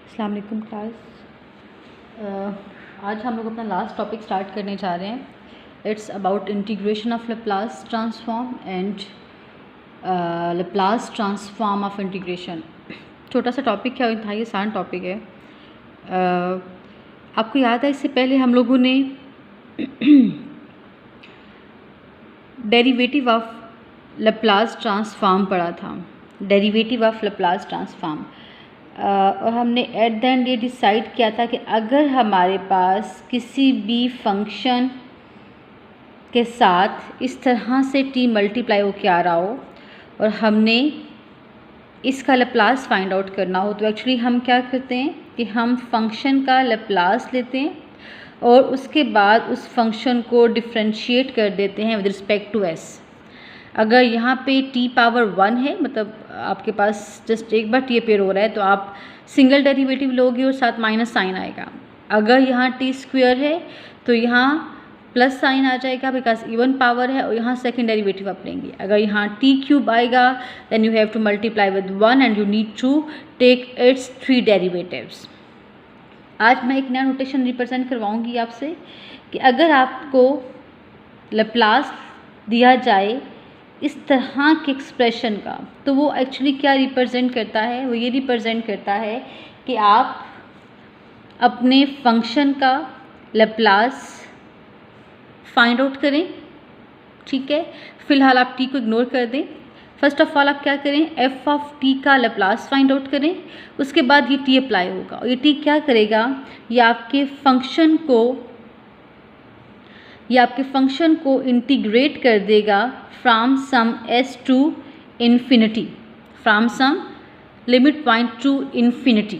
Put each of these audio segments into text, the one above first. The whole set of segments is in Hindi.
अस्सलाम वालेकुम क्लास। आज हम लोग अपना लास्ट टॉपिक स्टार्ट करने जा रहे हैं। It's about integration of Laplace transform and Laplace transform of integration. छोटा सा टॉपिक है, इंतहाई आसान टॉपिक है। आपको याद है इससे पहले हम लोगों ने डेरिवेटिव ऑफ लैप्लास ट्रांसफॉर्म पढ़ा था। डेरिवेटिव ऑफ लैप्लास ट्रांसफॉर्म और हमने एट द एंड ये डिसाइड किया था कि अगर हमारे पास किसी भी फंक्शन के साथ इस तरह से t मल्टीप्लाई होकर आ रहा हो और हमने इसका लैप्लास फाइंड आउट करना हो, तो एक्चुअली हम क्या करते हैं कि हम फंक्शन का लैप्लास लेते हैं और उसके बाद उस फंक्शन को डिफ्रेंशिएट कर देते हैं विद रिस्पेक्ट टू s। अगर यहाँ पे t पावर 1 है, मतलब आपके पास जस्ट एक बार t अपेयर हो रहा है, तो आप सिंगल डेरिवेटिव लोगे और साथ माइनस साइन आएगा। अगर यहाँ t स्क्वायर है तो यहाँ प्लस साइन आ जाएगा बिकॉज इवन पावर है, और यहाँ सेकेंड डेरिवेटिव आप लेंगे। अगर यहाँ t क्यूब आएगा then you have to multiply with 1 and you need to take its 3 derivatives. आज मैं एक नया नोटेशन रिप्रेजेंट करवाऊँगी आपसे कि अगर आपको लैप्लास दिया जाए इस तरह के एक्सप्रेशन का, तो वो एक्चुअली क्या रिप्रेजेंट करता है? वो ये रिप्रेजेंट करता है कि आप अपने फंक्शन का लैप्लास फाइंड आउट करें। ठीक है, फिलहाल आप t को इग्नोर कर दें। फर्स्ट ऑफ ऑल आप क्या करें, f ऑफ t का लैप्लास फाइंड आउट करें। उसके बाद ये t अप्लाई होगा और ये t क्या करेगा, ये आपके फंक्शन को इंटीग्रेट कर देगा from some s to infinity, from some limit point to infinity.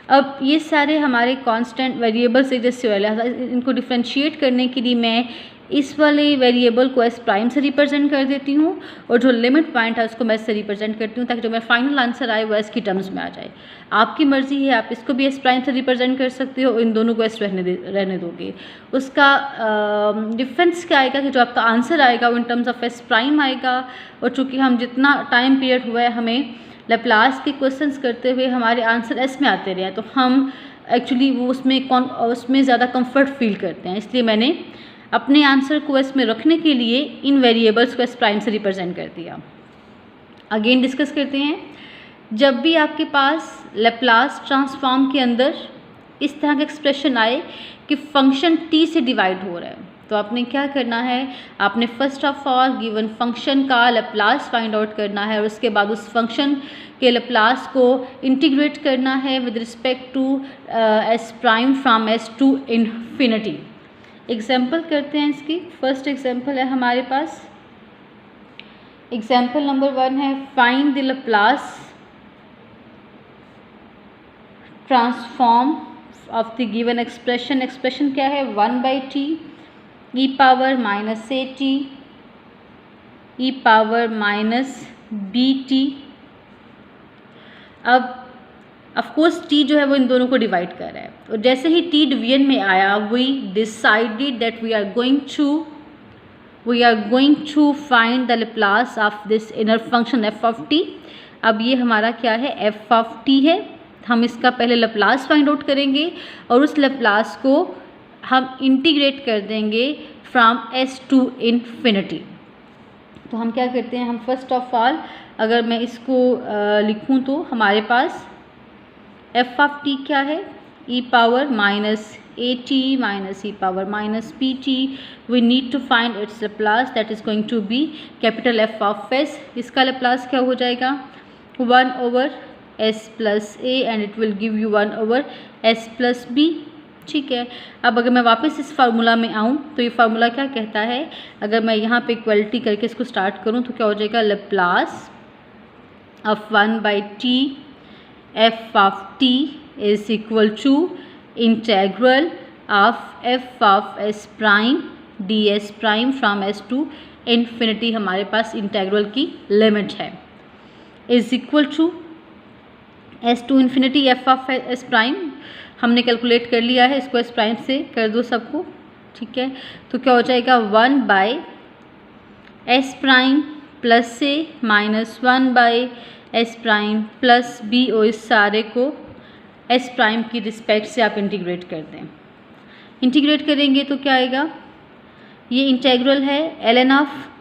अब ये सारे हमारे कांस्टेंट वेरिएबल्स जैसे वाले, इनको डिफ्रेंशिएट करने के लिए मैं इस वाले वेरिएबल को s प्राइम से रिप्रेजेंट कर देती हूँ और जो लिमिट पॉइंट है उसको मैं s से रिप्रेजेंट करती हूँ, ताकि जो मेरा फाइनल आंसर आए वो s की टर्म्स में आ जाए। आपकी मर्ज़ी है, आप इसको भी s प्राइम से रिप्रेजेंट कर सकते हो, इन दोनों को s रहने दोगे। उसका डिफरेंस क्या आएगा कि जो आपका आंसर आएगा वो in terms of s prime आएगा। और चूँकि हम जितना टाइम पीरियड हुआ है हमें लैप्लास के क्वेश्चंस करते हुए हमारे आंसर s में आते रहे हैं, तो हम एक्चुअली वो उसमें ज़्यादा कंफर्ट फील करते हैं। इसलिए मैंने अपने आंसर को s में रखने के लिए इन वेरिएबल्स को s प्राइम से रिप्रेजेंट कर दिया। अगेन डिस्कस करते हैं, जब भी आपके पास लैप्लास ट्रांसफॉर्म के अंदर इस तरह का एक्सप्रेशन आए कि फंक्शन t से डिवाइड हो रहा है, तो आपने क्या करना है, आपने first of all given function का लैप्लास फाइंड आउट करना है और उसके बाद उस फंक्शन के लैप्लास को इंटीग्रेट करना है with respect to s prime from s to infinity. Example करते हैं इसकी। फर्स्ट एग्जाम्पल है हमारे पास, एग्जाम्पल नंबर 1 है, find the Laplace transform of the given expression. Expression क्या है, 1/t e power minus at e power minus bt। अब ऑफकोर्स t जो है वो इन दोनों को डिवाइड कर रहा है, और जैसे ही t डिवीजन में आया we decided that we are going to find the Laplace of this inner function f of t। अब ये हमारा क्या है, f ऑफ t है। हम इसका पहले लैप्लास फाइंड आउट करेंगे और उस लैप्लास को हम इंटीग्रेट कर देंगे फ्रॉम s टू इन्फिनिटी। तो हम क्या करते हैं, हम फर्स्ट ऑफ ऑल अगर मैं इसको लिखूं तो हमारे पास f ऑफ t क्या है, e power minus at minus e power minus bt। We need to find its Laplace that is going to be capital F of s। इसका लैप्लास क्या हो जाएगा, 1 over s plus a and it will give you 1 over s plus b। ठीक है, अब अगर मैं वापस इस फार्मूला में आऊँ तो ये फार्मूला क्या कहता है, अगर मैं यहाँ पे इक्वलिटी करके इसको स्टार्ट करूँ तो क्या हो जाएगा, Laplace of 1/t f of t is equal to integral of f of s prime ds prime from s to infinity. हमारे पास इंटेग्रल की लिमिट है, is equal to s to infinity f of s prime हमने कैलकुलेट कर लिया है, इसको s प्राइम से कर दो सबको। ठीक है, तो क्या हो जाएगा, 1/s प्राइम प्लस से minus 1/s prime plus b, और इस सारे को एस प्राइम की रिस्पेक्ट से आप इंटीग्रेट कर दें। इंटीग्रेट करेंगे तो क्या आएगा, ये इंटेग्रल है ln of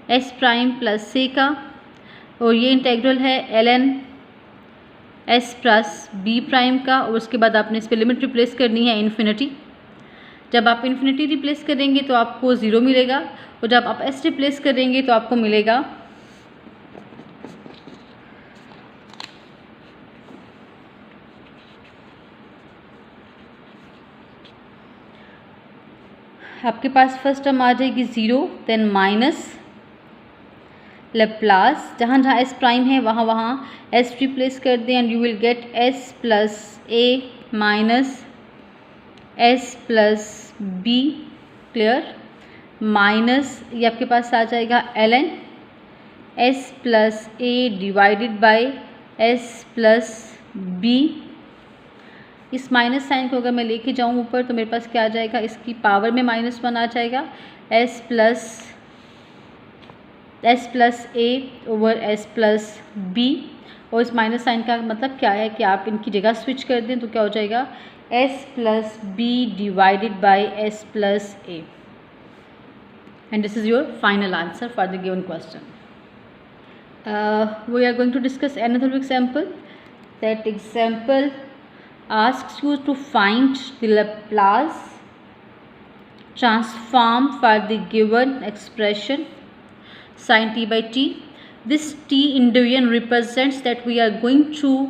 S prime plus से का, और ये इंटेग्रल है ln S plus B prime का, और उसके बाद आपने इस पर लिमिट रिप्लेस करनी है इन्फिनिटी। जब आप इन्फिनिटी रिप्लेस करेंगे तो आपको 0 मिलेगा, और जब आप एस रिप्लेस करेंगे तो आपको मिलेगा आपके पास फर्स्ट टर्म आ जाएगी 0, देन माइनस लेप्लास, जहाँ जहाँ एस प्राइम है वहाँ वहाँ एस रिप्लेस कर दें, and you will get S plus A minus S plus B, clear, minus ये आपके पास आ जाएगा ln S plus A divided by S plus B. इस माइनस साइन को अगर मैं लेके जाऊँ ऊपर तो मेरे पास क्या आ जाएगा, इसकी पावर में -1 आ जाएगा, एस प्लस ए ओवर एस प्लस बी, और इस माइनस साइन का मतलब क्या है कि आप इनकी जगह स्विच कर दें तो क्या हो जाएगा, S plus B divided by S plus A, and this is your final answer for the given question. We are going to discuss another example. That example asks you to find the Laplace transform for the given expression sin t by t. This t in division represents that we are going to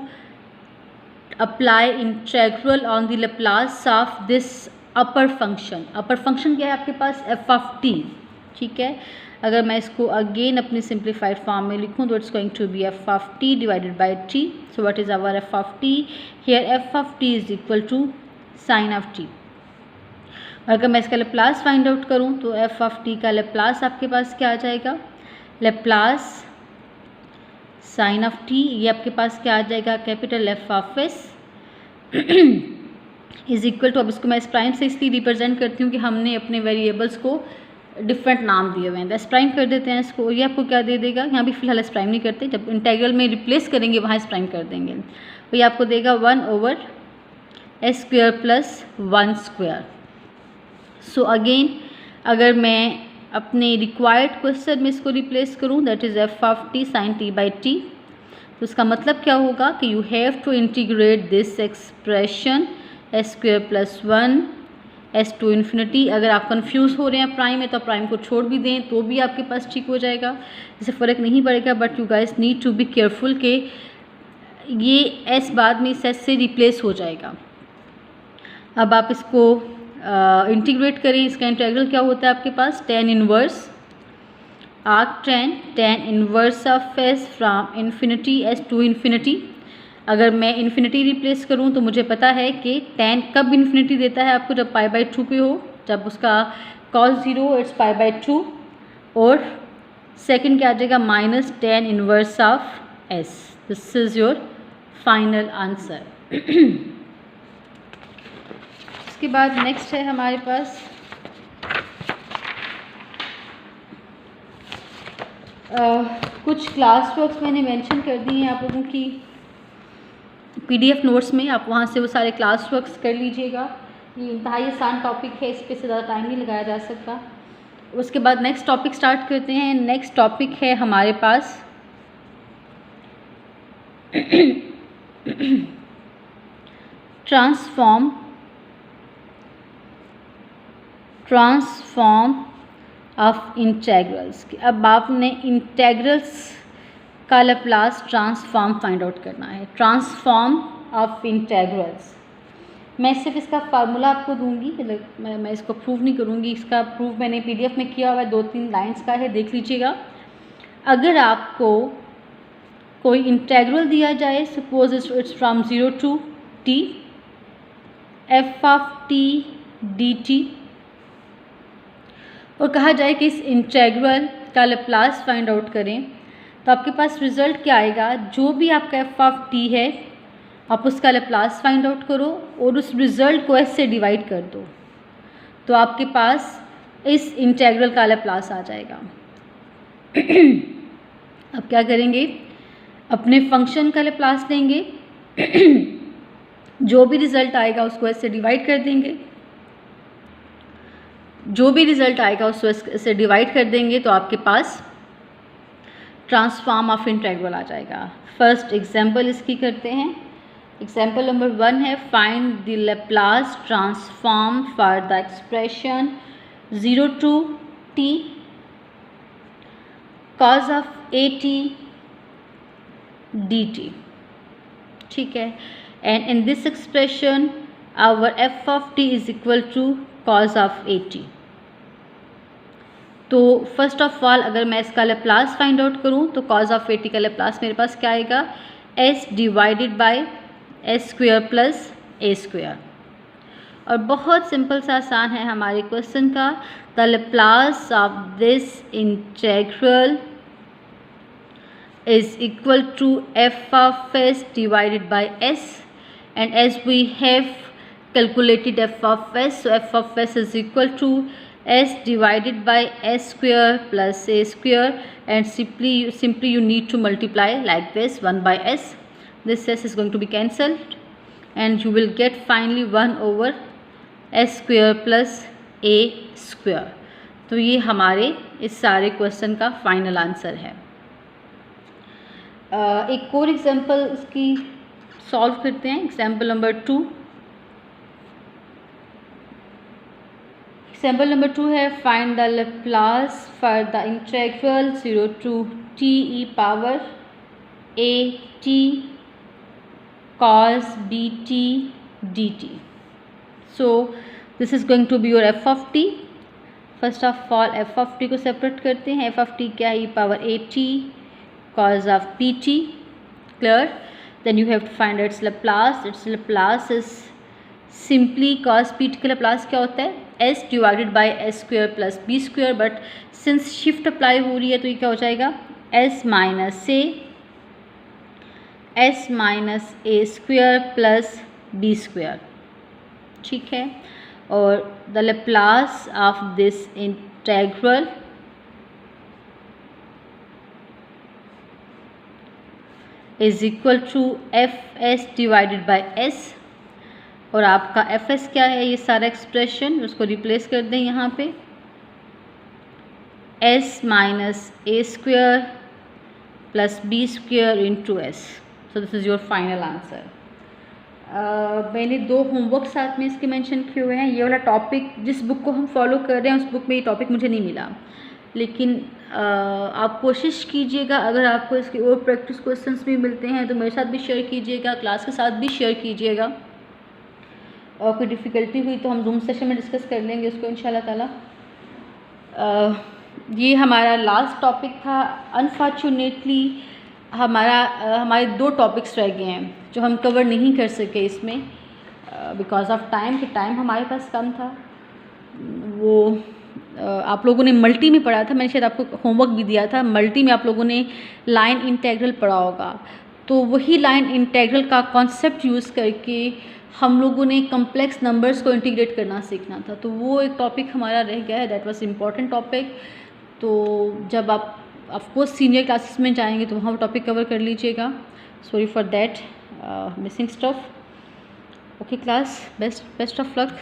apply integral on the Laplace of this upper function. Upper function क्या है आपके पास, f of t, ठीक है. अगर मैं इसको अगेन अपनी सिंप्लीफाइड फॉर्म में लिखूँ तो it's going to be F of T divided by T. So what is our F of T here, F of T is equal to sine of T. अगर मैं इसका लेप्लास फाइंड आउट करूँ तो एफ ऑफ टी का लेप्लास आपके पास क्या आ जाएगा, लेप्लास साइन ऑफ टी, ये आपके पास क्या आ जाएगा, capital F of S is equal to, अब इसको मैं इस प्राइम से इसलिए रिप्रेजेंट करती हूँ कि हमने अपने वेरिएबल्स को डिफरेंट नाम दिए हुए हैं. एस प्राइम कर देते हैं इसको, ये आपको क्या दे देगा, यहाँ भी फिलहाल एस प्राइम नहीं करते, जब इंटेग्रल में रिप्लेस करेंगे वहाँ एस प्राइम कर देंगे, तो ये आपको देगा 1 over S square plus 1 square. So again अगर मैं अपने रिक्वायर्ड क्वेश्चन में इसको रिप्लेस करूँ, that is F of T sine T by T, तो उसका मतलब क्या होगा कि you have to integrate this expression S square plus 1 S to infinity. अगर आप कंफ्यूज हो रहे हैं प्राइम में तो प्राइम को छोड़ भी दें तो भी आपके पास ठीक हो जाएगा, इससे फ़र्क नहीं पड़ेगा. But you guys need to be careful कि ये एस बाद में इस एस से रिप्लेस हो जाएगा. अब आप इसको इंटीग्रेट करें, इसका इंटीग्रल क्या होता है आपके पास, tan inverse arc tan inverse of s from infinity s to infinity. अगर मैं इन्फिनिटी रिप्लेस करूं तो मुझे पता है कि tan कब इन्फिनिटी देता है आपको, जब पाई बाई 2 पे हो, जब उसका cos 0 इट्स पाई बाई 2, और सेकंड क्या आ जाएगा, minus tan inverse of S. This is your final answer. उसके बाद नेक्स्ट है हमारे पास कुछ क्लास वर्क्स मैंने मेंशन कर दिए हैं आप लोगों की PDF नोट्स में, आप वहाँ से वो सारे क्लास वर्क्स कर लीजिएगा. ये इंतहाई आसान टॉपिक है, इस पे से ज़्यादा टाइम नहीं लगाया जा सकता. उसके बाद नेक्स्ट टॉपिक स्टार्ट करते हैं. नेक्स्ट टॉपिक है हमारे पास ट्रांसफॉर्म ऑफ इंटेग्रल्स. अब आपने इंटेग्रल्स का लैप्लास ट्रांसफॉर्म फाइंड आउट करना है. ट्रांसफॉर्म ऑफ इंटेग्रल्स, मैं सिर्फ इसका फार्मूला आपको दूंगी, मैं इसको प्रूव नहीं करूंगी. इसका प्रूव मैंने PDF में किया हुआ है, 2-3 लाइंस का है, देख लीजिएगा. अगर आपको कोई इंटेग्रल दिया जाए, suppose it's from 0 to t f of t d t, और कहा जाए कि इस इंटेग्रल का लैप्लास फाइंड आउट करें, तो आपके पास रिज़ल्ट क्या आएगा, जो भी आपका एफ ऑफ टी है आप उसका लैप्लास फाइंड आउट करो और उस रिज़ल्ट को एस से डिवाइड कर दो, तो आपके पास इस इंटेग्रल का लैप्लास आ जाएगा. अब क्या करेंगे, अपने फंक्शन का लैप्लास लेंगे जो भी रिज़ल्ट आएगा उसको ऐसे डिवाइड कर देंगे, जो भी रिज़ल्ट आएगा उसको ऐसे डिवाइड कर देंगे तो आपके पास ट्रांसफॉर्म ऑफ इंटीग्रल आ जाएगा। फर्स्ट एग्जांपल इसकी करते हैं। एग्जांपल नंबर 1 है find the Laplace transform for the expression 0 to t cos of at dt, ठीक है। And in this expression our f of t is equal to cos of at। तो फर्स्ट ऑफ ऑल अगर मैं इसका लैप्लास फाइंड आउट करूँ तो cos of at का लैप्लास मेरे पास क्या आएगा, s divided by s square plus a square. और बहुत सिंपल सा आसान है हमारे क्वेश्चन का, the Laplace of this integral is equal to f of s divided by s, and as we have calculated f of s, so f of s is equal to s divided by s square plus a square, and simply you need to multiply like this 1 by s. This s is going to be cancelled and you will get finally 1 over s square plus a square. तो ये हमारे इस सारे क्वेश्चन का फाइनल आंसर है। एक और एग्जांपल इसकी सॉल्व करते हैं। Example number 2। एग्जांपल नंबर 2 है find the Laplace for the integral 0 to t e power a t cos bt dt। So this is going to be your f of t। First of all f of t को सेपरेट करते हैं। f of t क्या है, e power a t cos of pt, clear? Then you have to find its Laplace. Its Laplace is simply cos pt का Laplace क्या होता है, s divided by s square plus b square, but since shift apply हो रही है तो ये क्या हो जाएगा, s minus a square plus b square, ठीक है। और the Laplace of this integral is equal to f s divided by s. और आपका एफ एस क्या है, ये सारा एक्सप्रेशन उसको रिप्लेस कर दें यहाँ पे, s minus a square plus b square into s. So this is your final answer. मैंने 2 होमवर्क साथ में इसके मेंशन किए हुए हैं। ये वाला टॉपिक जिस बुक को हम फॉलो कर रहे हैं उस बुक में ये टॉपिक मुझे नहीं मिला, लेकिन आप कोशिश कीजिएगा अगर आपको इसके और प्रैक्टिस क्वेश्चंस भी मिलते हैं तो मेरे साथ भी शेयर कीजिएगा, क्लास के साथ भी शेयर कीजिएगा। और कोई डिफ़िकल्टी हुई तो हम जूम सेशन में डिस्कस कर लेंगे उसको इंशाल्लाह ताला। ये हमारा लास्ट टॉपिक था। अनफॉर्चुनेटली हमारे 2 टॉपिक्स रह गए हैं जो हम कवर नहीं कर सके इसमें बिकॉज ऑफ टाइम, कि टाइम हमारे पास कम था। वो आप लोगों ने मल्टी में पढ़ा था, मैंने शायद आपको होमवर्क भी दिया था। मल्टी में आप लोगों ने लाइन इंटेग्रल पढ़ा होगा, तो वही लाइन इंटेग्रल का कॉन्सेप्ट यूज़ करके हम लोगों ने कम्प्लेक्स नंबर्स को इंटीग्रेट करना सीखना था। तो वो एक टॉपिक हमारा रह गया है, दैट वाज इम्पॉर्टेंट टॉपिक। तो जब आप ऑफकोर्स सीनियर क्लासेस में जाएंगे तो वहाँ वो टॉपिक कवर कर लीजिएगा। Sorry for that missing stuff. Okay class, best of luck.